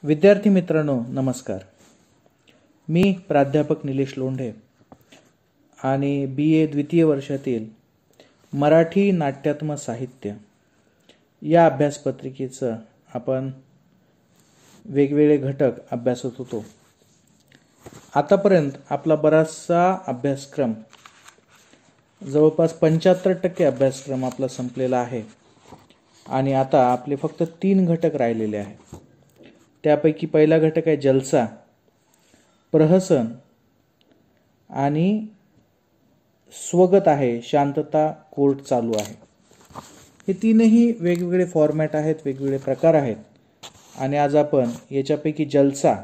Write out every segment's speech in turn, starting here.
विद्यार्थी मित्रांनो नमस्कार. मी प्राध्यापक निलेश लोंढे आणि BA द्वितीय वर्षातील मराठी नाट्यात्मक साहित्य या अभ्यासपत्रिकेचं आपण वेगवेगळे घटक अभ्यासत होतो. आतापर्यंत आपला बराचसा अभ्यासक्रम जवळपास 75% अभ्यासक्रम आपला संपलेला आहे आणि आता आपले फक्त 3 घटक राहिलेले आहेत. त्यापैकी पहिला घटक आहे जलसा, प्रहसन आणि स्वगत आहे, शांतता कोर्ट चालू आहे. हे तीनही वेगवेगळे फॉर्मॅट आहेत, वेगवेगळे प्रकार आहेत आणि आज आपण याच्यापैकी जलसा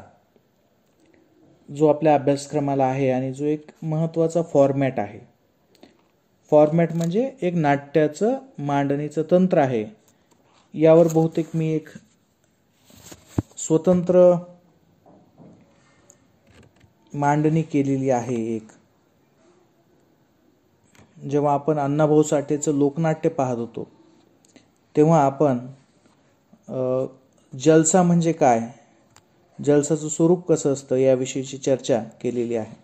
जो आपल्या अभ्यासक्रमाला आहे आणि जो एक महत्त्वाचा फॉर्मॅट आहे, फॉर्मॅट म्हणजे एक नाट्याचं मांडणीचं तंत्र आहे, यावर बहुतेक मी एक स्वतंत्र मांडणी केलेली आहे. जेव्हा आपण अण्णाभाऊ साठेचं लोकनाट्य पाहत होतो तेव्हा आपण जलसा म्हणजे काय, जलसाचं स्वरूप कसं असतं याविषयीची चर्चा केलेली आहे.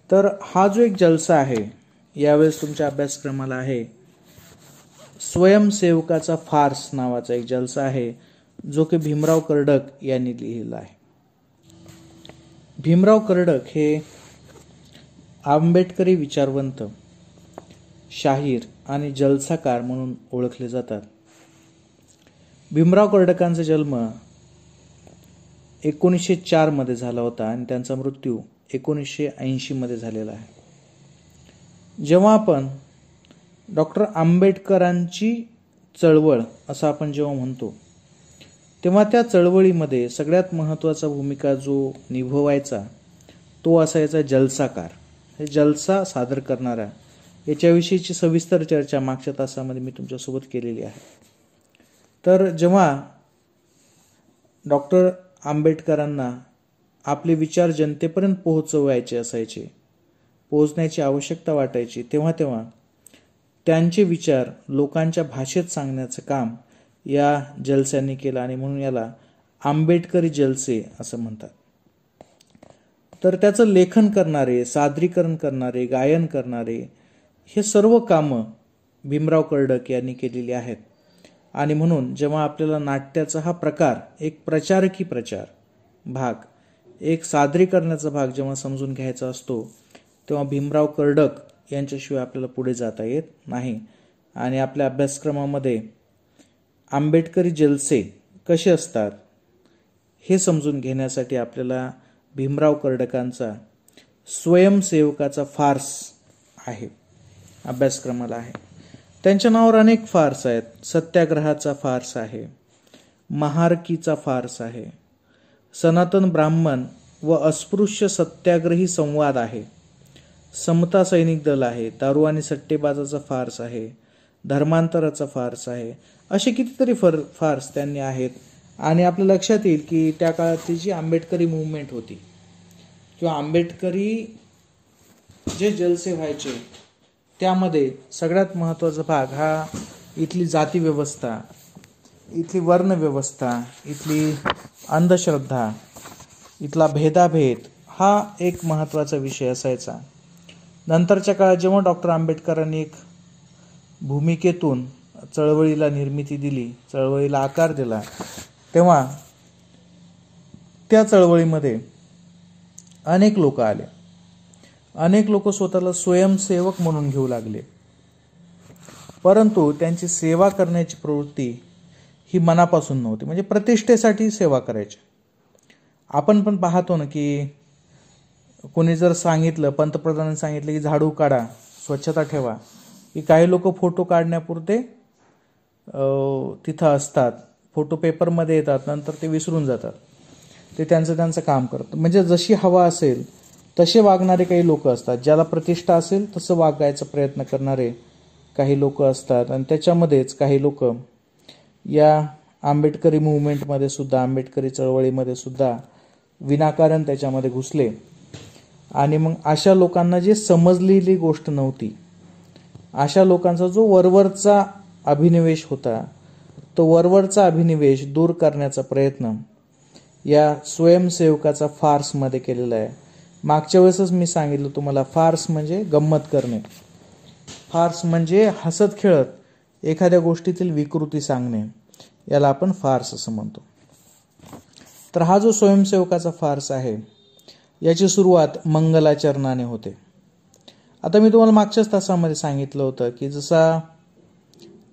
तर हा जो एक जलसा आहे यावेळेस तुमच्या अभ्यासक्रमाला आहे स्वयंसेवकाचा फार्स नावाचा एक जलसा आहे, जो की भीमराव कर्डक यांनी लिहिलेला आहे. भीमराव कर्डक हे आंबेडकरी विचारवंत, शाहीर आणि जलसाकार म्हणून ओळखले जातात. भीमराव कर्डकांचा जन्म 1904 मध्ये झाला होता आणि त्यांचा मृत्यू 1980 मध्ये झालेला आहे. जेव्हा आपण डॉक्टर आंबेडकरांची चळवळ असं आपण जेव्हा म्हणतो तेव्हा त्या चळवळीमध्ये सगळ्यात महत्त्वाचा भूमिका जो निभवायचा तो असायचा जलसाकार. हे जलसा सादर करणारा याच्याविषयीची सविस्तर चर्चा मागच्या तासामध्ये मी तुमच्यासोबत केलेली आहे. तर जेव्हा डॉक्टर आंबेडकरांना आपले विचार जनतेपर्यंत पोहोचवायचे असायचे, पोहोचण्याची आवश्यकता वाटायची, तेव्हा त्यांचे विचार लोकांच्या भाषेत सांगण्याचं काम या जलस्यांनी केलं आणि म्हणून याला आंबेडकरी जलसे असं म्हणतात. तर त्याचं लेखन करणारे, सादरीकरण करणारे, गायन करणारे हे सर्व कामं भीमराव कर्डक यांनी केलेली आहेत. आणि म्हणून जेव्हा आपल्याला नाट्याचा हा प्रकार, एक प्रचारकी प्रचार भाग, एक सादरीकरणाचा भाग जेव्हा समजून घ्यायचा असतो तेव्हा भीमराव कर्डक यांच्याशिवाय आपल्याला पुढे जाता येत नाही. आणि आपल्या अभ्यासक्रमामध्ये आंबेडकरी जलसे कसे असतात हे समजून घेण्यासाठी आपल्याला भीमराव कर्डकांचा स्वयंसेवकाचा फार्स आहे अभ्यासक्रमाला आहे. त्यांच्या नावावर अनेक फार्स आहेत. सत्याग्रहाचा फार्स आहे, महारकीचा फार्स आहे, सनातन ब्राह्मण व अस्पृश्य सत्याग्रही संवाद आहे, समता सैनिक दल आहे, दारू आणि सट्टेबाजाचा फार्स आहे, धर्मांतराचा फार्स आहे. असे कितीतरी फार्स त्यांनी आहेत. आणि आपल्या लक्षात येईल की त्या काळातली जी आंबेडकरी मुवमेंट होती किंवा आंबेडकरी जे जलसे व्हायचे त्यामध्ये सगळ्यात महत्त्वाचा भाग हा इथली जाती व्यवस्था, इथली वर्ण व्यवस्था, इथली अंधश्रद्धा, इथला भेदाभेद हा एक महत्त्वाचा विषय असायचा. नंतरच्या काळात जेव्हा डॉक्टर आंबेडकरांनी एक भूमिकेतून चळवळीला निर्मिती दिली, चळवळीला आकार दिला, तेव्हा त्या चळवळीमध्ये अनेक लोक आले. अनेक लोक स्वतःला स्वयंसेवक म्हणून घेऊ लागले, परंतु त्यांची सेवा करण्याची प्रवृत्ती ही मनापासून नव्हती, म्हणजे प्रतिष्ठेसाठी सेवा करायची. आपण पण पाहतो ना की कोणी जर सांगितलं, पंतप्रधानांनी सांगितलं की झाडू काढा, स्वच्छता ठेवा, की काही लोक फोटो काढण्यापुरते तिथं असतात, फोटो पेपरमध्ये येतात, नंतर ते विसरून जातात. ते त्यांचं काम करतात. म्हणजे जशी हवा असेल तसे वागणारे काही लोक असतात. ज्याला प्रतिष्ठा असेल तसं वागायचा प्रयत्न करणारे काही लोक असतात. आणि त्याच्यामध्येच काही लोक या आंबेडकरी मुवमेंटमध्ये सुद्धा, आंबेडकरी चळवळीमध्ये सुद्धा विनाकारण त्याच्यामध्ये घुसले. आणि मग अशा लोकांना जे समजलेली गोष्ट नव्हती, अशा लोकांचा जो वरवरचा अभिनिवेश होता, तो वरवरचा अभिनिवेश दूर करण्याचा प्रयत्न या स्वयंसेवकाचा फार्समध्ये केलेला आहे. मागच्या वेळेसच मी सांगितलं तुम्हाला, फार्स म्हणजे गंमत करणे, फार्स म्हणजे हसत खेळत एखाद्या गोष्टीतील विकृती सांगणे, याला आपण फार्स असं म्हणतो. तर हा जो स्वयंसेवकाचा फार्स आहे याची सुरुवात मंगलाचरणाने होते. आता मी तुम्हाला मागच्याच तासामध्ये सांगितलं होतं की जसा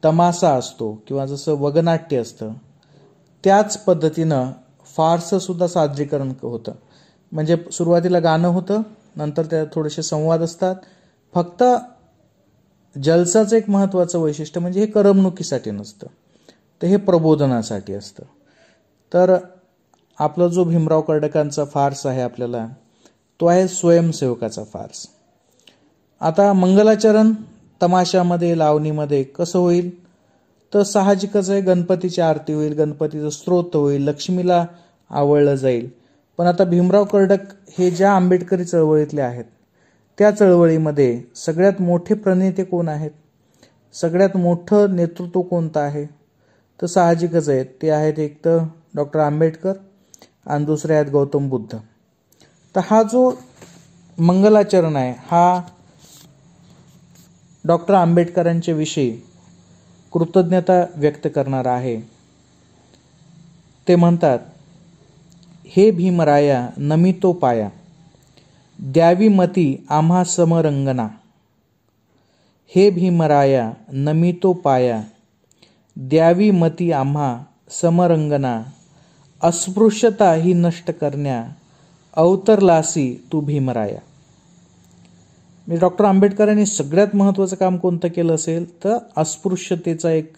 तमासा असतो किंवा जसं वगनाट्य असतं त्याच पद्धतीनं फार्स सुद्धा सादरीकरण होतं. म्हणजे सुरुवातीला गाणं होतं, नंतर त्यात थोडेसे संवाद असतात. फक्त जलसाचं एक महत्त्वाचं वैशिष्ट्य म्हणजे हे करमणुकीसाठी नसतं, तर हे प्रबोधनासाठी असतं. तर आपला जो भीमराव कर्डकांचा फार्स आहे आपल्याला, तो आहे स्वयंसेवकाचा फार्स. आता मंगलाचरण तमाशामध्ये लावणीमध्ये कसं होईल, तर साहजिकच आहे, गणपतीची आरती होईल, गणपतीचं स्तोत्र होईल, लक्ष्मीला आवळलं जाईल. पण आता भीमराव कर्डक हे ज्या आंबेडकरी चळवळीतले आहेत त्या चळवळीमध्ये सगळ्यात मोठे प्रणेते कोण आहेत, सगळ्यात मोठं नेतृत्व कोणतं आहे, तर साहजिकच आहे ते आहेत एक तर डॉक्टर आंबेडकर आणि दुसरे आहेत गौतम बुद्ध. तर हा जो मंगलाचरण आहे हा डॉक्टर आंबेडकरांच्या विषयी कृतज्ञता व्यक्त करणारा आहे. ते म्हणतात, हे भीमराया नमितो पाया, द्यावी मती आम्हा समरंगना. हे भीमराया नमितो पाया, द्यावी मती आम्हा समरंगना. अस्पृश्यता ही नष्ट करण्या, अवतरलासी तू भीमराया. मी डॉक्टर आंबेडकरांनी सगळ्यात महत्त्वाचं काम कोणतं केलं असेल तर अस्पृश्यतेचा एक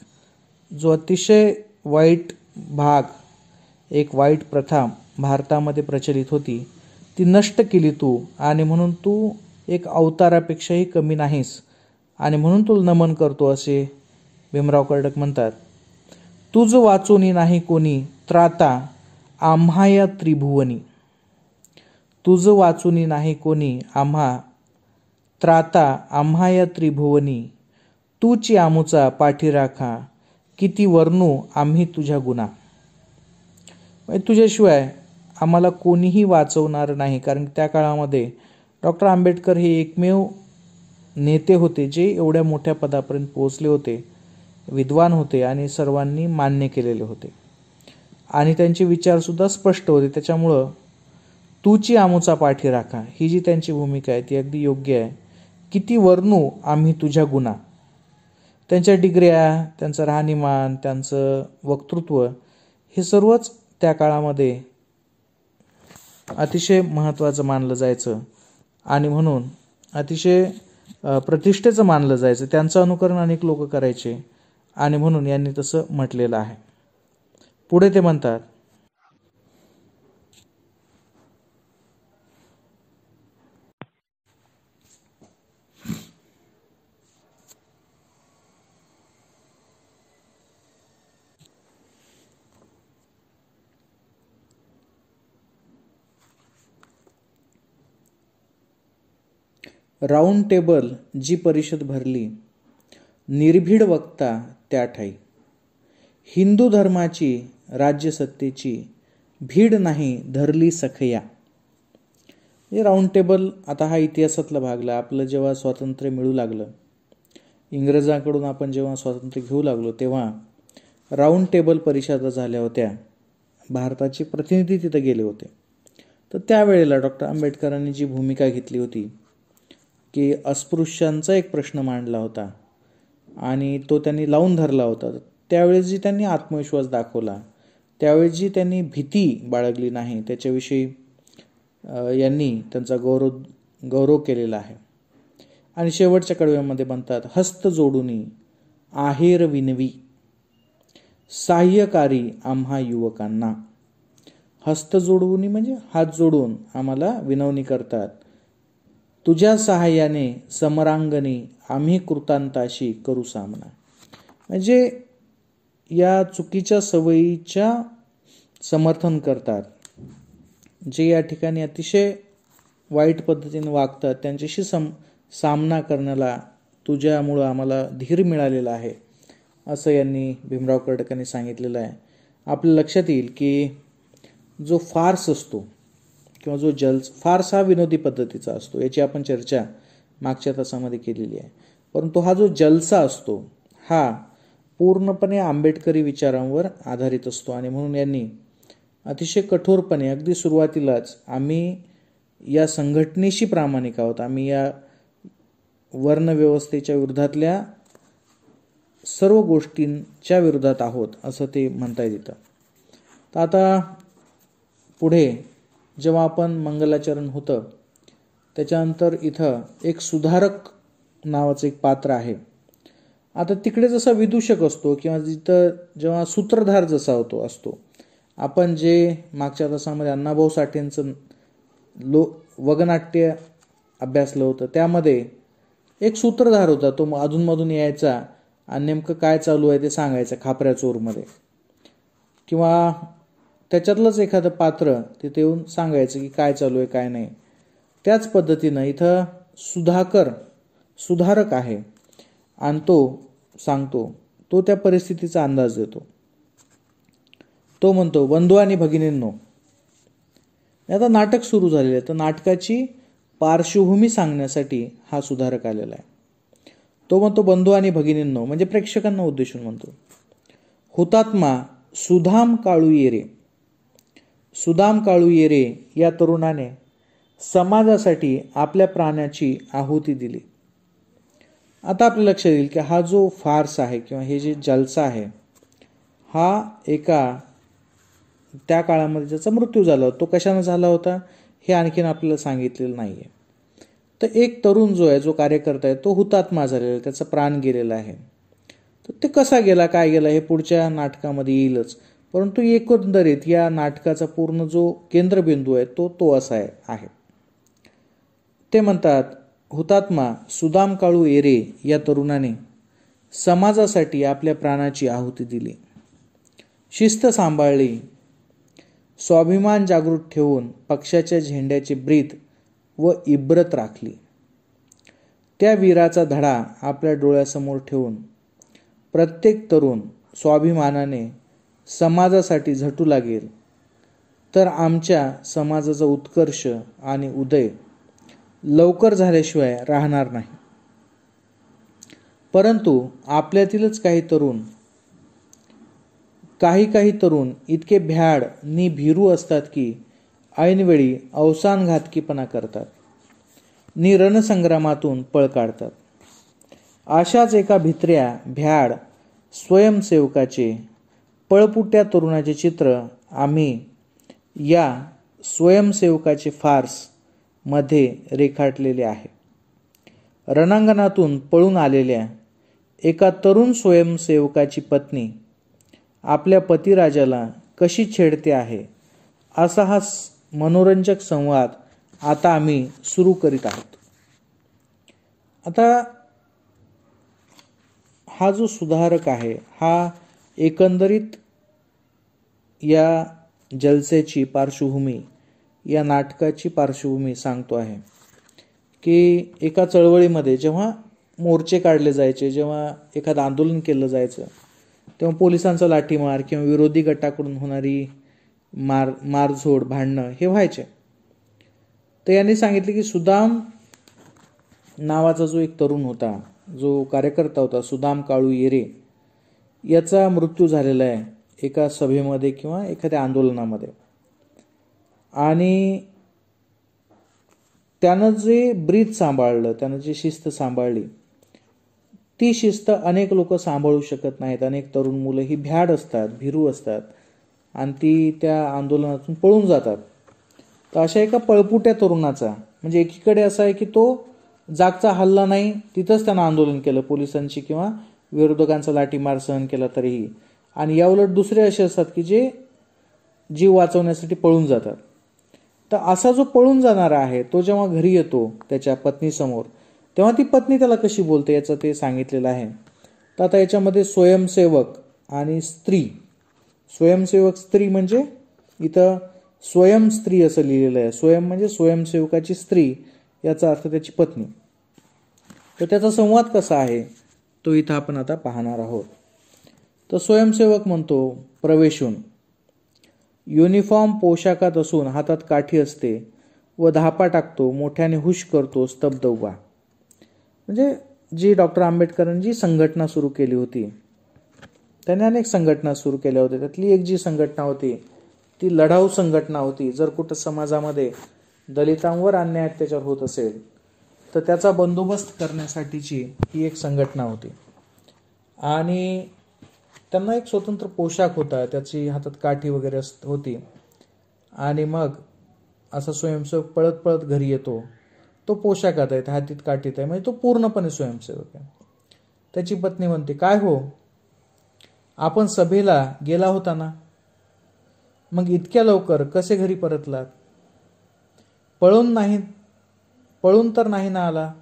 जो अतिशय वाईट भाग, एक वाईट प्रथा भारतामध्ये प्रचलित होती ती नष्ट केली तू, आणि म्हणून तू एक अवतारापेक्षाही कमी नाहीस आणि म्हणून तुला नमन करतो असे भीमराव कर्डक म्हणतात. तुझ वाचोनी नाही कोणी त्राता आम्हा या त्रिभुवनी. तुझ वाचुनी नाही कोणी आम्हा त्राता आम्हा या त्रिभुवनी. तूची आमुचा पाठीराखा किती वर्णू आम्ही तुझ्या गुणा. तुझ्याशिवाय आम्हाला कोणीही वाचवणार नाही, कारण त्या काळामध्ये डॉक्टर आंबेडकर हे एकमेव नेते होते जे एवढ्या मोठ्या पदापर्यंत पोहोचले होते, विद्वान होते आणि सर्वांनी मान्य केलेले होते आणि त्यांचे विचारसुद्धा स्पष्ट होते. त्याच्यामुळं तूची आमुचा पाठीराखा ही जी त्यांची भूमिका आहे ती अगदी योग्य आहे. किती वर्णू आम्ही तुझ्या गुणा. त्यांच्या डिग्र्या, त्यांचं राहणीमान, त्यांचं वक्तृत्व हे सर्वच त्या काळामध्ये अतिशय महत्त्वाचं मानलं जायचं आणि म्हणून अतिशय प्रतिष्ठेचं मानलं जायचं. त्यांचं अनुकरण अनेक लोक करायचे आणि म्हणून यांनी तसं म्हटलेलं आहे. पुढे ते म्हणतात, राऊंड टेबल जी परिषद भरली, निर्भीड वक्ता त्या ठाई. हिंदू धर्माची राज्यसत्तेची भीड नाही धरली सखया. हे राऊंड टेबल आता हा इतिहासातला भागला. आपलं जेव्हा स्वातंत्र्य मिळू लागलं, इंग्रजांकडून आपण जेव्हा स्वातंत्र्य घेऊ लागलो तेव्हा राऊंड टेबल परिषदा झाल्या होत्या. भारताचे प्रतिनिधी तिथे गेले होते. तर त्यावेळेला डॉक्टर आंबेडकरांनी जी भूमिका घेतली होती की अस्पृश्यांचा एक प्रश्न मांडला होता आणि तो त्यांनी लावून धरला होता. त्यावेळेस जी त्यांनी आत्मविश्वास दाखवला, त्यावेळेस जी त्यांनी भीती बाळगली नाही, त्याच्याविषयी यांनी त्यांचा गौरव केलेला आहे. आणि शेवटच्या कडव्यामध्ये म्हणतात, हस्त जोडुनी आहेर विनवी साह्यकारी आम्हा युवकांना. हस्त जोडुनी म्हणजे हात जोडून आम्हाला विनवणी करतात. तुझ्या सहाय्याने समरांगणी आम्ही कृतांताशी करू सामना. म्हणजे या चुकीच्या सवयीच्या समर्थन करतात, जे या ठिकाणी अतिशय वाईट पद्धतीने वागतात, त्यांच्याशी सामना करण्याला तुझ्यामुळं आम्हाला धीर मिळालेला आहे, असं यांनी भीमराव कर्डकांनी सांगितलेलं आहे. आपल्या लक्षात येईल की जो फार्स असतो किंवा जो फार्स हा विनोदी पद्धतीचा असतो, याची आपण चर्चा मागच्या तासामध्ये केलेली आहे. परंतु हा जो जलसा असतो हा पूर्णपणे आंबेडकरी विचारांवर आधारित असतो आणि म्हणून यांनी अतिशय कठोरपणे अगदी सुरुवातीलाच आम्ही या संघटनेशी प्रामाणिक आहोत, आम्ही या वर्णव्यवस्थेच्या विरोधातल्या सर्व गोष्टींच्या विरोधात आहोत असं ते म्हणता येतं. तर आता पुढे जेव्हा आपण मंगलाचरण होतं त्याच्यानंतर इथं एक सुधारक नावाचं एक पात्र आहे. आता तिकडे जसा विदूषक असतो किंवा जिथं जेव्हा सूत्रधार जसा असतो, आपण जे मागच्या तासामध्ये अण्णाभाऊ साठेंचं वगनाट्य अभ्यासलं होतं त्यामध्ये एक सूत्रधार होता, तो अधूनमधून यायचा आणि नेमकं काय चालू आहे ते सांगायचं खापऱ्या चोरमध्ये, किंवा त्याच्यातलंच एखादं पात्र तिथे येऊन सांगायचं की काय चालू आहे काय नाही. त्याच पद्धतीनं इथं सुधारक आहे आणि तो सांगतो, तो त्या परिस्थितीचा अंदाज देतो. तो म्हणतो, बंधू आणि भगिनींनो, आता नाटक सुरू झालेलं आहे तर नाटकाची पार्श्वभूमी सांगण्यासाठी हा सुधारक आलेला आहे. तो म्हणतो, बंधू आणि भगिनींनो म्हणजे प्रेक्षकांना उद्देशून म्हणतो, हुतात्मा सुदाम काळू येरे या तरुणाने समाजासाठी आपल्या प्राणाची आहुती दिली. आता आपल्या लक्षात येईल की हा जो फार्स आहे किंवा हे जे जलसा आहे हा एका त्या काळामध्ये ज्याचा मृत्यू झाला होता, तो कशाने झाला होता हे आणखीन आपल्याला सांगितलेलं नाहीये. तर एक तरुण जो आहे, जो कार्यकर्ता आहे, तो हुतात्मा झालेला आहे, त्याचा प्राण गेलेला आहे. तर ते कसा गेला काय गेला हे पुढच्या नाटकामध्ये येईलच. परंतु एकंदरीत या नाटकाचा पूर्ण जो केंद्रबिंदू आहे तो असा आहे. ते म्हणतात, हुतात्मा सुदाम काळू येरे या तरुणाने समाजासाठी आपल्या प्राणाची आहुती दिली, शिस्त सांभाळली, स्वाभिमान जागृत ठेवून पक्षाच्या झेंड्याची ब्रीद व इब्रत राखली. त्या वीराचा धडा आपल्या डोळ्यासमोर ठेवून प्रत्येक तरुण स्वाभिमानाने समाजासाठी झटू लागेल तर आमच्या समाजाचा उत्कर्ष आणि उदय लवकर झाल्याशिवाय राहणार नाही. परंतु आपल्यातीलच काही तरुण इतके भ्याड नि भीरू असतात की ऐनवेळी अवसानघातकीपणा करतात नि रणसंग्रामातून पळ काढतात. अशाच एका भित्र्या भ्याड स्वयंसेवकाचे पळपुट्या तरुणाचे चित्र आम्ही या स्वयंसेवकाचे फार्स मध्ये रेखाटलेले आहे. रणांगणातून पळून आलेल्या एका तरुण स्वयंसेवकाची पत्नी आपल्या पतिराजाला कशी छेडते आहे असा हा मनोरंजक संवाद आता आम्ही सुरू करीत आहोत. आता हा जो सुधारक आहे हा एकंदरीत या जलसेची पार्श्वभूमी, या नाटकाची पार्श्वभूमी सांगतो आहे की एका चळवळीमध्ये जेव्हा मोर्चे काढले जायचे, जेव्हा एखादं आंदोलन केलं जायचं, तेव्हा पोलिसांचा लाठीमार किंवा विरोधी गटाकडून होणारी मारझोड भांडणं हे व्हायचे. तर यांनी सांगितले की सुदाम नावाचा जो एक तरुण होता, जो कार्यकर्ता होता, सुदाम काळू येरे, याचा मृत्यू झालेला आहे एका सभेमध्ये किंवा एखाद्या आंदोलनामध्ये. आणि त्यानं जे ब्रीद सांभाळलं, त्यानं जी शिस्त सांभाळली, ती शिस्त अनेक लोक सांभाळू शकत नाहीत. अनेक तरुण मुलं ही भ्याड असतात, भीरू असतात आणि ती त्या आंदोलनातून पळून जातात. तर अशा एका पळपुट्या तरुणाचा, म्हणजे एकीकडे असा आहे की तो जागचा हल्ला नाही, तिथंच त्यानं आंदोलन केलं, पोलिसांची किंवा विरोधकांचा लाठीमार सहन केला तरीही, आणि याउलट दुसरे असे असतात की जे जीव वाचवण्यासाठी पळून जातात. तर असा जो पळून जाणारा आहे तो जेव्हा घरी येतो त्याच्या पत्नीसमोर, तेव्हा ती पत्नी त्याला कशी बोलते याचं ते सांगितलेलं आहे. तर आता याच्यामध्ये स्वयंसेवक आणि स्त्री, स्वयंसेवक स्त्री म्हणजे इथं स्वयं स्त्री असं लिहिलेलं आहे. स्वयं म्हणजे स्वयंसेवकाची स्त्री, याचा अर्थ त्याची पत्नी. तर त्याचा संवाद कसा आहे तो इथं आपण आता पाहणार आहोत. तर स्वयंसेवक म्हणतो, प्रवेशून युनिफॉर्म पोशाखात असून हातात काठी असते व धापा टाकतो, मोठ्याने हुश करतो, स्तब्ध उभा. म्हणजे जी डॉक्टर आंबेडकरांनी जी संघटना सुरू केली होती, त्याने अनेक संघटना सुरू केल्या होत्या. त्यातली एक जी संघटना होती ती लढाऊ संघटना होती. जर कुठं समाजामध्ये दलितांवर अन्याय अत्याचार होत असेल तर त्याचा बंदोबस्त करण्यासाठीची ही एक संघटना होती. आणि त्यांना एक स्वतंत्र पोशाख होता, त्याची हातात काठी वगैरे होती. आणि मग असा स्वयंसेवक पळत पळत घरी येतो. तो पोशाखात आहे, हातीत काठीत आहे, म्हणजे तो पूर्णपणे स्वयंसेवक आहे. त्याची पत्नी म्हणते, काय हो, आपण सभेला गेला होता ना, मग इतक्या लवकर कसे घरी परतलात? पळून तर नाही ना आला?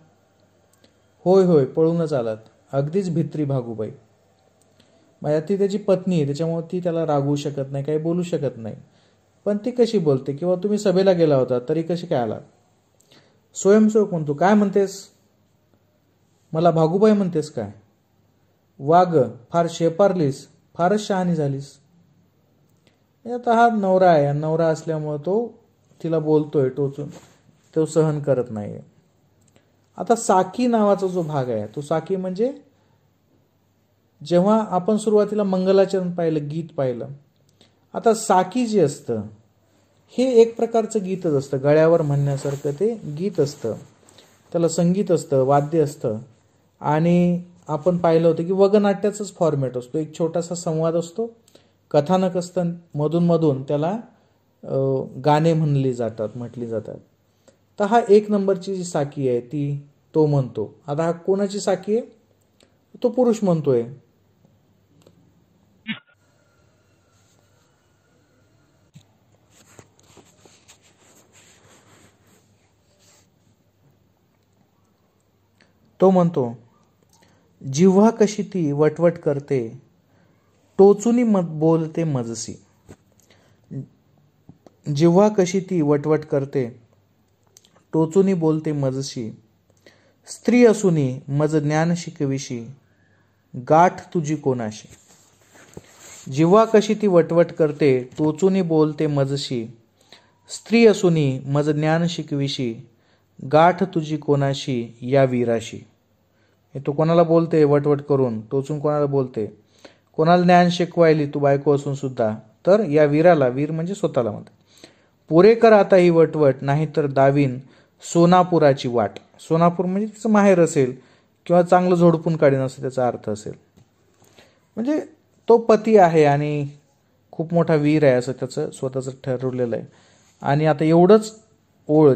होय होय, पळूनच आलात. अगदीच भित्री भागूबाई. ती त्याची पत्नी आहे, त्याच्यामुळे ती त्याला रागवू शकत नाही, काही बोलू शकत नाही. पण ती कशी बोलते, किंवा तुम्ही सभेला गेला होता तरी कशी काय आलात? स्वयंसेवक म्हणतो, काय म्हणतेस? मला भागूबाई म्हणतेस काय? वाग, फार शेपारलीस, फारच शहाणी झालीस. आता हा नवरा आहे, नवरा असल्यामुळे तो तिला बोलतोय टोचून, तो सहन करत नाही. आता साकी नावाचा जो भाग आहे, तो साकी म्हणजे जेव्हा आपण सुरुवातीला मंगलाचरण पाहिलं, गीत पाहिलं. आता साकी जे असतं हे एक प्रकारचं गीतच असतं, गळ्यावर म्हणण्यासारखं ते गीत असतं. त्याला संगीत असतं, वाद्य असतं. आणि आपण पाहिलं होतं की वगनाट्याचाच फॉर्मॅट असतो. एक छोटासा संवाद असतो, कथानक असतं, मधून मधून त्याला गाणे म्हटली जातात. तर हा एक नंबरची जी साकी आहे ती तो म्हणतो. आता हा कोणाची साकी आहे? तो पुरुष म्हणतोय. तो म्हणतो, जिव्हा कशी ती वटवट करते, टोचुनी बोलते मजसी. जिव्हा कशी ती वटवट करते, टोचुनी बोलते मजसी. स्त्री असूनी मज ज्ञान शिकविशी, गाठ तुझी कोणाशी. जिव्हा कशी ती वटवट करते, टोचुनी बोलते मजशी. स्त्री असूनी मज ज्ञान शिकविशी, गाठ तुझी कोणाशी या वीराशी. तो कोणाला बोलते वटवट करून, टोचून कोणाला बोलते? कोणाला ज्ञान शिकवायली तू बायको असून सुद्धा? तर या वीराला, वीर म्हणजे स्वतःला म्हणते. पुरे कर आता ही वटवट, नाही तर दावीन सोनापुराची वाट. सोनापूर म्हणजे तिचं माहेर असेल, किंवा चांगलं झोडपून काढीन असं त्याचा अर्थ असेल. म्हणजे तो पती आहे आणि खूप मोठा वीर आहे असं त्याचं स्वतःचं ठरवलेलं आहे. आणि आता एवढंच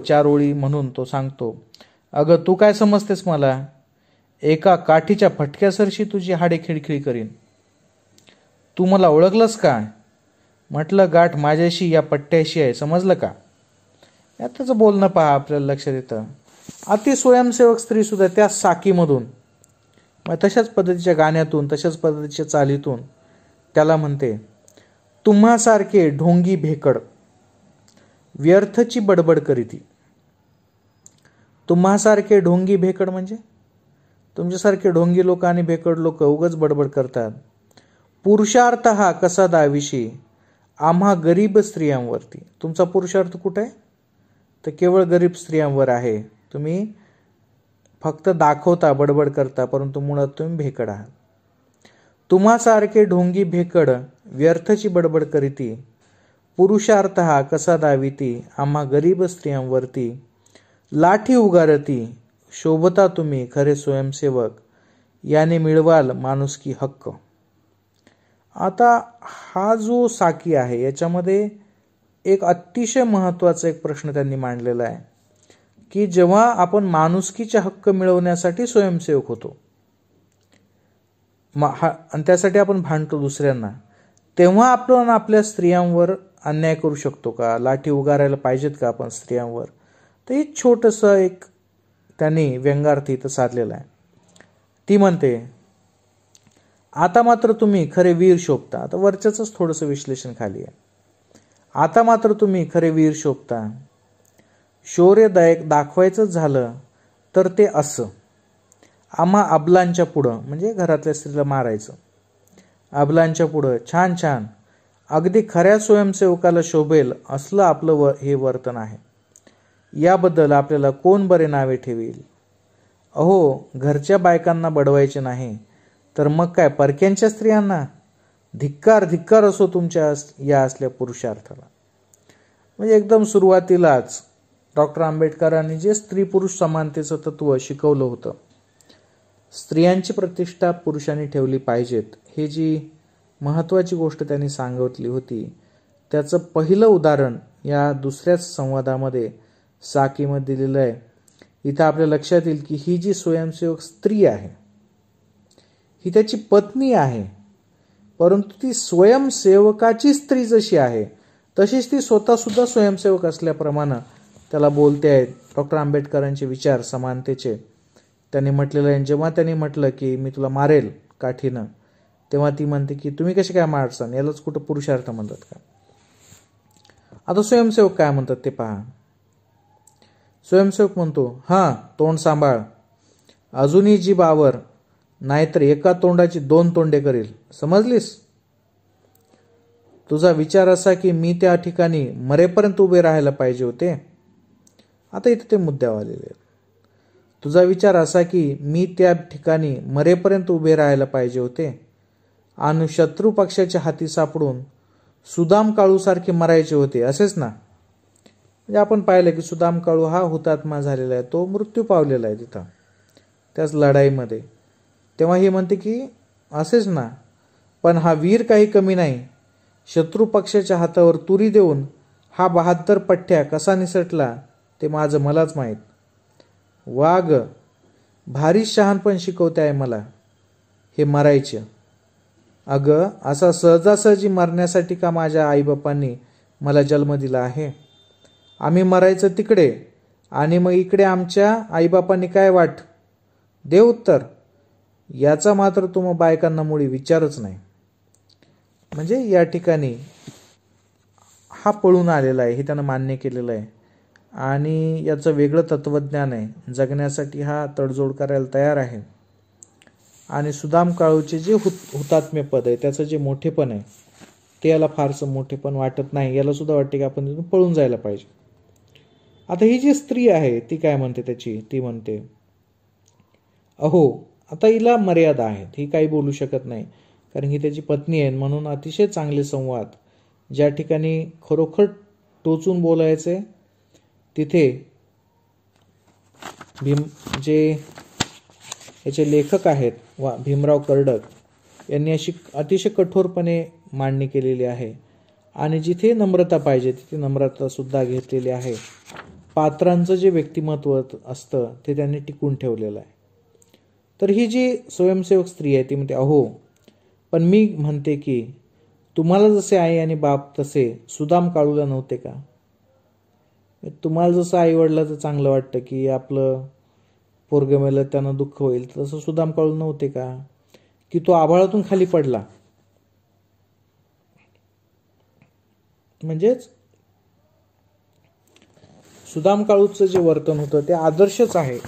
4 ओळी म्हणून तो सांगतो, अगं तू काय समजतेस मला? एका काठीच्या फटक्यासरशी तुझी हाडे खिळखिळी करीन. तू मला ओळखलंस का? म्हटलं गाठ माझ्याशी या पट्ट्याशी आहे, समजलं का? यात त्याचं बोलणं पहा, आपल्याला लक्षात येतं. अति स्वयंसेवक स्त्री सुद्धा त्या साकीमधून, तशाच पद्धतीच्या गाण्यातून, तशाच पद्धतीच्या चालीतून त्याला म्हणते, तुम्हासारखे ढोंगी भेकड व्यर्थची बडबड करीती. तुम्हासारखे ढोंगी भेकड म्हणजे तुमच्यासारखे ढोंगी लोक आणि भेकड लोक उगाच बडबड करतात. पुरुषार्थ हा कसा दाविशी, आम्हा गरीब स्त्रियांवरती. तुमचा पुरुषार्थ कुठे आहे? तर केवळ गरीब स्त्रियांवर आहे. तुम्ही फक्त दाखवता, बडबड करता, परंतु मुळात तुम्ही भेकड आहात. तुम्हासारखे ढोंगी भेकड व्यर्थची बडबड करीती. पुरुषार्थ हा कसा दाविती, आम्हा गरीब स्त्रियांवरती. लाठी उगारती, शोभता तुम्ही खरे स्वयंसेवक, याने मिळवाल माणुसकी हक्क. आता हा जो साकी आहे याच्यामध्ये एक अतिशय महत्त्वाचा एक प्रश्न त्यांनी मांडलेला आहे की जेव्हा आपण माणुसकीचे हक्क मिळवण्यासाठी स्वयंसेवक होतो आणि त्यासाठी आपण भांडतो दुसऱ्यांना, तेव्हा आपण आपल्या स्त्रियांवर अन्याय करू शकतो का? लाठी उगारायला पाहिजेत का आपण स्त्रियांवर? तर हे छोटंसं एक त्यांनी व्यंगार्थ इथं साधलेला आहे. ती म्हणते, आता मात्र तुम्ही खरे वीर शोभता. आता वरच्याच थोडंसं विश्लेषण खाली आहे. आता मात्र तुम्ही खरे वीर शोभता. शौर्य दाखवायचंच झालं तर ते असं, आम्हा अबलांच्या पुढं, म्हणजे घरातल्या स्त्रीला मारायचं. अबलांच्या पुढं छान छान अगदी खऱ्या स्वयंसेवकाला शोभेल असलं आपलं हे वर्तन आहे. याबद्दल आपल्याला कोण बरे नावे ठेवील? अहो, घरच्या बायकांना बडवायचे नाही तर मग काय परक्यांच्या स्त्रियांना? धिक्कार धिक्कार असो तुमच्या या असल्या पुरुषार्थाला. म्हणजे एकदम सुरुवातीलाच डॉक्टर आंबेडकरांनी जे स्त्री पुरुष समानतेचं तत्व शिकवलं होतं, स्त्रियांची प्रतिष्ठा पुरुषांनी ठेवली पाहिजेत, हे जी महत्त्वाची गोष्ट त्यांनी सांगितली होती, त्याचं पहिलं उदाहरण या दुसऱ्याच संवादामध्ये साकीमध्ये दिलेलं आहे. इथं आपल्या लक्षात येईल की ही जी स्वयंसेवक स्त्री आहे ही त्याची पत्नी आहे, परंतु ती स्वयंसेवकाची स्त्री जशी आहे तशीच ती स्वतः सुद्धा स्वयंसेवक असल्याप्रमाणे त्याला बोलते आहे. डॉक्टर आंबेडकरांचे विचार समानतेचे त्यांनी म्हटलेलं आहे. जेव्हा त्यांनी म्हटलं की मी तुला मारेल काठीनं, तेव्हा ती म्हणते की तुम्ही कसे काय मारसान, यालाच कुठं पुरुषार्थ म्हणतात का? आता स्वयंसेवक काय म्हणतात ते पहा. स्वयंसेवक म्हणतो, हां तोंड सांभाळ, अजूनही जीभ आवर, नाहीतर एका तोंडाची 2 तोंडे करील, समजलीस? तुझा विचार असा की मी त्या ठिकाणी मरेपर्यंत उभे राहायला पाहिजे होते. आता इथे ते मुद्द्यावर आलेले आहेत. तुझा विचार असा की मी त्या ठिकाणी मरेपर्यंत उभे राहायला पाहिजे होते आणि शत्रू पक्षाच्या हाती सापडून सुदाम काळूसारखे मरायचे होते, असेच ना? म्हणजे आपण पाहिलं की सुदाम काळू हा हुतात्मा झालेला आहे, तो मृत्यू पावलेला आहे तिथं त्याच लढाईमध्ये. तेव्हा ही म्हणते की असेच ना, पण हा वीर काही कमी नाही. शत्रू पक्षाच्या हातावर तुरी देऊन हा बहाद्दर पठ्ठ्या कसा निसटला ते माझं मलाच माहीत. वाघ भारी शहाणपण शिकवते आहे मला हे मरायचे. अगं असा सहजासहजी मरण्यासाठी का माझ्या आईबापांनी मला जन्म दिला आहे? आम्ही मरायचं तिकडे आणि मग इकडे आमच्या आईबापांनी काय वाट? दे उत्तर. याचा मात्र तुम्हा बायकांना मुळी विचारच नाही. म्हणजे या ठिकाणी हा पळून आलेला आहे हे त्यानं मान्य केलेलं आहे आणि याचं वेगळं तत्वज्ञान आहे. जगण्यासाठी हा तडजोड करायला तयार आहे. आणि सुदाम काळूचे जे हुतात्म्य पद आहे त्याचं जे मोठेपण आहे ते याला फारसं मोठेपण वाटत नाही. याला सुद्धा वाटते की आपण तिथून पळून जायला पाहिजे. आता ही जी स्त्री आहे ती काय म्हणते ती म्हणते, अहो आता हिला मर्यादा आहेत, ही काही बोलू शकत नाही कारण ही त्याची पत्नी आहे. म्हणून अतिशय चांगले संवाद ज्या ठिकाणी खरोखर टोचून बोलायचे तिथे जे याचे लेखक आहेत भीमराव कर्डक यांनी अशी अतिशय कठोरपणे मांडणी केलेली आहे आणि जिथे नम्रता पाहिजे तिथे नम्रता सुद्धा घेतलेली आहे. पात्रांचं जे व्यक्तिमत्व असतं ते त्यांनी टिकून ठेवलेलं आहे. तर ही जी स्वयंसेवक स्त्री आहे ती म्हणते, अहो पण मी म्हणते की तुम्हाला जसे आई आणि बाप तसे सुदाम काळूला नव्हते का? तुम्हाला जसं आई वडिलाचं चांगलं वाटतं की आपलं पोरगं मेलं त्यांना दुःख होईल, तसं सुदाम काळू नव्हते का की तो आभाळातून खाली पडला? म्हणजेच सुदाम काळूचं जे वर्तन होतं ते आदर्शच आहे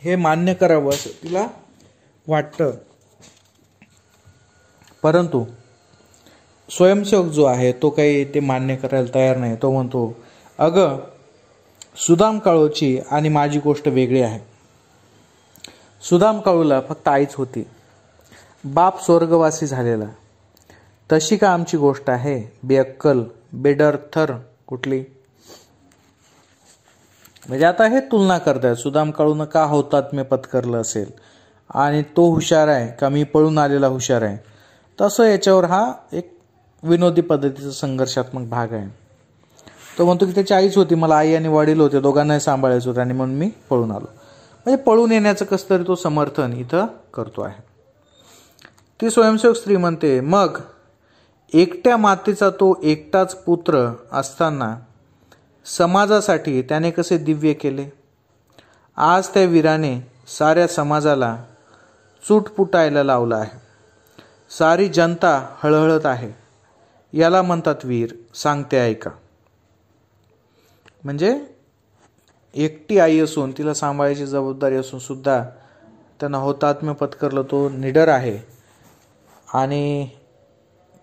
हे मान्य करावं असं तिला वाटतं. परंतु स्वयंसेवक जो आहे तो काही ते मान्य करायला तयार नाही. तो म्हणतो, अगं सुदाम काळूची आणि माझी गोष्ट वेगळी आहे. सुदाम काळूला फक्त आईच होती, बाप स्वर्गवासी झालेला. तशी का आमची गोष्ट आहे बेअक्कल बेडरथर कुठली? म्हणजे आता हे तुलना करतायत सुदाम काळूनं का हुतात्म्य पत्करलं असेल आणि तो हुशार आहे का मी पळून आलेला हुशार आहे. तसं याच्यावर हा एक विनोदी पद्धतीचा संघर्षात्मक भाग आहे. तो म्हणतो की त्याची आईच होती, मला आई आणि वडील होते, दोघांनाही सांभाळायचं होतं आणि म्हणून मी पळून आलो. म्हणजे पळून येण्याचं कसं तरी तो समर्थन इथं करतो आहे. ती स्वयंसेवक स्त्री म्हणते, मग एकट्या मातेचा तो एकटाच पुत्र असताना समाजासाठी त्याने कसे दिव्य केले. आज त्या वीराने साऱ्या समाजाला चुटपुटायला लावलं आहे. सारी जनता हळहळत आहे. याला म्हणतात वीर, सांगते ऐका. म्हणजे एकटी आई असून तिला सांभाळायची जबाबदारी असून सुद्धा त्यांना हुतात्म्य पत्करलं, तो निडर आहे आणि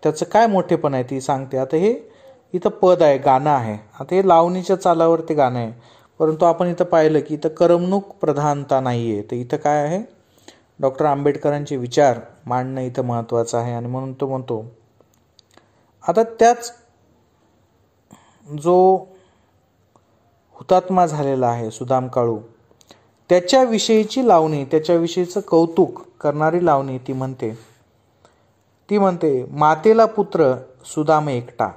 त्याचं काय मोठेपण आहे ती सांगते. आता हे इथं पद आहे, गाणं आहे. आता हे लावणीच्या चालावर ते गाणं आहे, परंतु आपण इथं पाहिलं की इथं करमणूक प्रधानता नाही आहे. तर इथं काय आहे, डॉक्टर आंबेडकरांचे विचार मांडणं इथं महत्त्वाचं आहे. आणि म्हणून तो म्हणतो, आता त्याच जो हुतात्मा झालेला आहे सुदाम काळू, त्याच्याविषयीची लावणी, त्याच्याविषयीचं कौतुक करणारी लावणी ती म्हणते मातेला पुत्र सुदाम एकटा.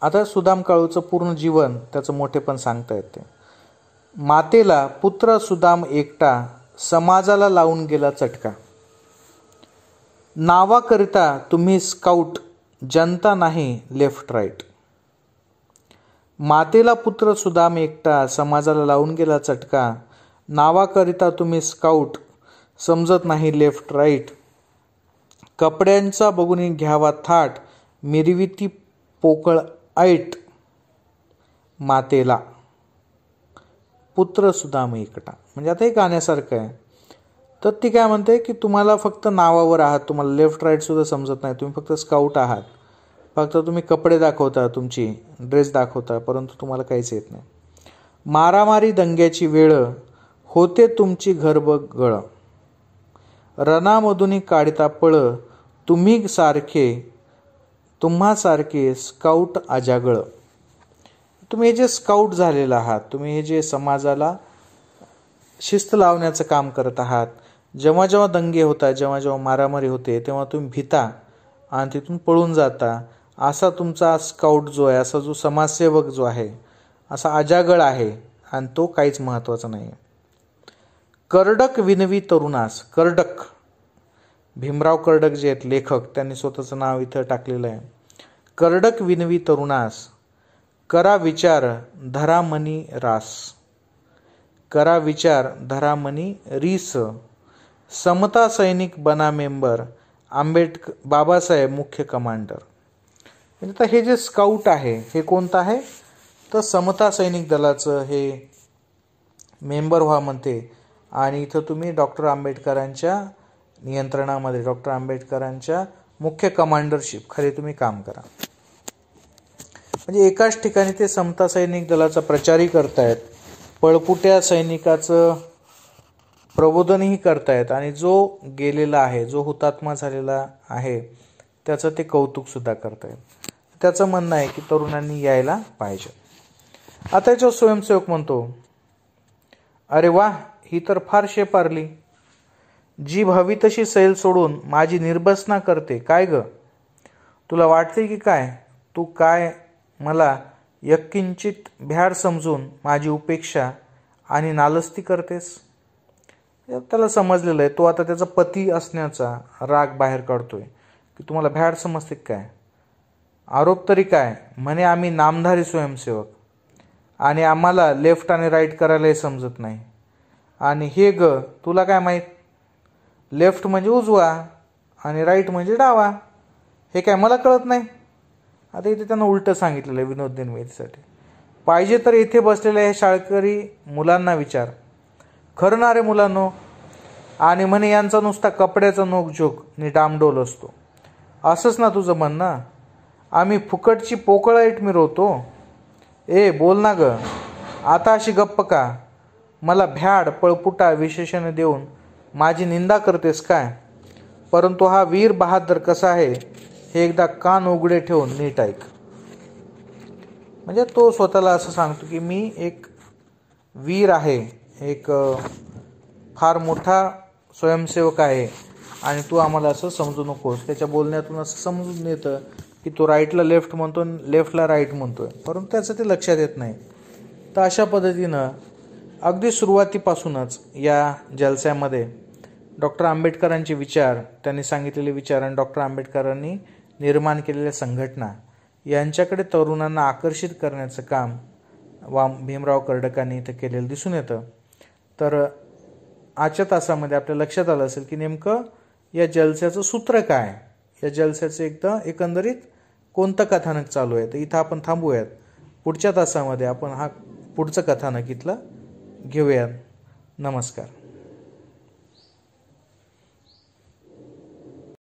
आता सुदाम काळूचं पूर्ण जीवन, त्याचं मोठेपण सांगता येते. मातेला पुत्र सुदाम एकटा, समाजाला लावून गेला चटका. नावाकरिता तुम्ही स्काउट, जनता नाही लेफ्ट राईट. मातेला पुत्र सुदाम एकटा, समाजाला लावून गेला चटका. नावाकरिता तुम्ही स्काउट, समजत नाही लेफ्ट राईट. कपड्यांचा बघून घ्यावा थाट, मिरविती पोकळ ऐट. मातेला पुत्र सुदाम एकटा. म्हणजे आता हे गाण्यासारखं आहे. तर ती काय म्हणते की तुम्हाला फक्त नावावर आहात, तुम्हाला लेफ्ट राईट सुद्धा समजत नाही, तुम्ही फक्त स्काउट आहात, फक्त तुम्ही कपडे दाखवता, तुमची ड्रेस दाखवता, परंतु तुम्हाला काहीच येत नाही. मारामारी दंग्याची वेळ, होते तुमची घरबगळ. रणामधून काढता पळ, तुम्हासारखे स्काउट अजागळ. तुम्ही हे जे स्काउट झालेला आहात, तुम्ही हे जे समाजाला शिस्त लावण्याचं काम करत आहात, जेव्हा जेव्हा दंगे होतात, जेव्हा जेव्हा मारामारी होते, तेव्हा तुम्ही भिता आणि तिथून पळून जाता. असा तुमचा स्काउट जो आहे, असा जो समाजसेवक जो आहे, असा अजागळ आहे, आणि तो काहीच महत्त्वाचा नाही. कर्डक विनवी तरुणास. कर्डक, भीमराव कर्डक जे आहेत लेखक, त्यांनी स्वतःचं नाव इथं टाकलेलं आहे. कर्डक विनवी तरुणास, करा विचार धरा मनी रास. करा विचार धरा मनी रीस. समता सैनिक बना मेंबर, बाबासाहेब मुख्य कमांडर. म्हणजे आता हे जे स्काउट आहे, हे कोणतं आहे, तर समता सैनिक दलाचं हे मेंबर व्हा म्हणते. आणि इथं तुम्ही डॉक्टर आंबेडकरांच्या नियंत्रणामध्ये, डॉक्टर आंबेडकरांच्या मुख्य कमांडरशिप खाली तुम्ही काम करा. म्हणजे एकाच ठिकाणी ते समता सैनिक दलाचा प्रचारही करतायत, पळपुट्या सैनिकाचं प्रबोधनही करतायत, आणि जो गेलेला आहे, जो हुतात्मा झालेला आहे, त्याचं ते कौतुक सुद्धा करतायत. त्याचं म्हणणं आहे की तरुणांनी यायला पाहिजे. आता याच्यावर स्वयंसेवक म्हणतो, अरे वा, ही तर फार शेपारली. जीभ हवी तशी सैल सोडून माझी निर्बसना करते. काय ग, तुला वाटते की काय, तू काय मला यत्किंचित भ्याड समजून माझी उपेक्षा आणि नालस्ती करतेस. त्याला समजलेलं आहे, तो आता त्याचा पती असण्याचा राग बाहेर काढतोय की तुम्हाला भ्याड समजते काय. आरोप तरी काय, म्हणे आम्ही नामधारी स्वयंसेवक, आणि आम्हाला लेफ्ट आणि राईट करायलाही समजत नाही. आणि हे ग, तुला काय माहीत, लेफ्ट म्हणजे उजवा आणि राईट म्हणजे डावा, हे काय मला कळत नाही. आता इथे त्यांना उलटं सांगितलेलं आहे विनोद निर्मितीसाठी. पाहिजे तर इथे बसलेल्या हे शाळकरी मुलांना विचार, खरं ना रे मुलांनो. आणि म्हणे यांचा नुसता कपड्याचा नोकझोक नि डामडोल असतो, असंच ना तुझं म्हणणं. आम्ही फुकटची पोकळाईट मिरवतो. ए बोल ना ग, आता अशी गप्प का, मला भ्याड पळपुटा विशेषण देऊन माझी निंदा करतेस काय. परंतु हा वीर बहादर कसा आहे हे एकदा कान उघडे ठेवून नीट ऐक. म्हणजे तो स्वतःला असं सांगतो की मी एक वीर आहे, एक फार मोठा स्वयंसेवक आहे, आणि तू आम्हाला असं समजू नकोस. त्याच्या बोलण्यातून असं समजून येतं की तो राईटला लेफ्ट म्हणतो, लेफ्टला राईट म्हणतोय, परंतु त्याचं ते लक्षात येत नाही. तर अशा पद्धतीनं अगदी सुरुवातीपासूनच या जलस्यामध्ये डॉक्टर आंबेडकरांचे विचार, त्यांनी सांगितलेले विचार आणि डॉक्टर आंबेडकरांनी निर्माण केलेल्या संघटना यांच्याकडे तरुणांना आकर्षित करण्याचं काम भीमराव कर्डकांनी इथं केलेलं दिसून येतं. तर आजच्या तासामध्ये आपल्या लक्षात आलं असेल की नेमकं या जलस्याचं सूत्र काय, या जलस्याचं एकंदरीत कोणतं कथानक चालू आहे. तर इथं आपण थांबूयात. पुढच्या तासामध्ये आपण पुढचं कथानक इथलं घेऊयात. नमस्कार.